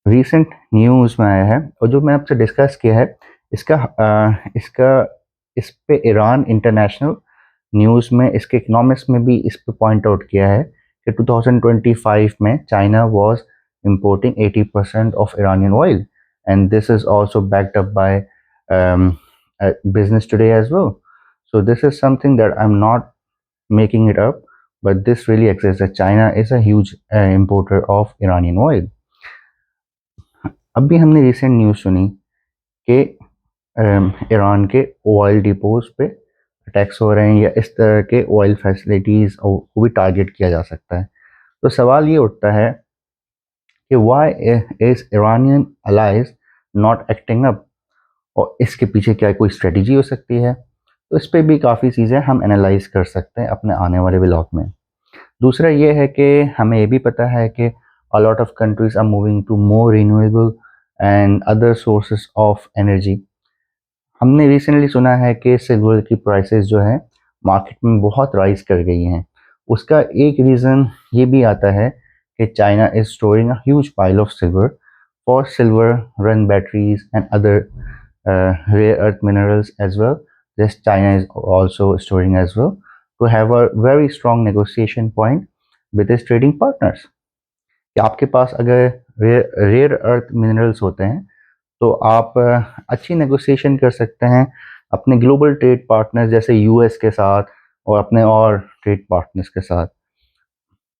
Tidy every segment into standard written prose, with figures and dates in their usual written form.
Recent news में आया है और जो मैं आपसे डिस्कस किया है इसका इस पे ईरान इंटरनेशनल न्यूज़ में इसके इकोनॉमिक्स में भी इस पे पॉइंट आउट किया है कि 2025 में China was importing 80% of Iranian oil, and this is also backed up by Business Today as well. So this is something that I'm not making it up, but this really exists. That China is a huge importer of Iranian oil. अभी हमने recent news सुनी कि Iran के oil depots पे attacks हो रहे हैं या इस तरह के ऑयल फैसिलिटीज़ को भी टारगेट किया जा सकता है। तो सवाल ये उठता है कि why is Iranian allies not acting up, और इसके पीछे क्या कोई स्ट्रेटजी हो सकती है। तो इस पे भी काफ़ी चीज़ें हम एनालाइज कर सकते हैं अपने आने वाले व्लॉग में। दूसरा ये है कि हमें ये भी पता है कि a lot of countries are moving to more renewable and other sources of energy. हमने रिसेंटली सुना है कि सिल्वर की प्राइसेस जो है मार्केट में बहुत राइज कर गई हैं। उसका एक रीज़न ये भी आता है कि China is storing a huge pile of silver for silver run batteries and other rare earth minerals as well. This China is also storing as well to have a very strong negotiation point with its trading partners. कि आपके पास अगर rare earth minerals होते हैं तो आप अच्छी negotiation कर सकते हैं अपने ग्लोबल ट्रेड पार्टनर्स जैसे यूएस के साथ और अपने और ट्रेड पार्टनर्स के साथ।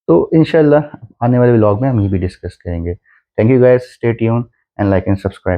तो इंशाल्लाह आने वाले व्लॉग में हम ये भी डिस्कस करेंगे। Thank you guys, stay tune and like and subscribe.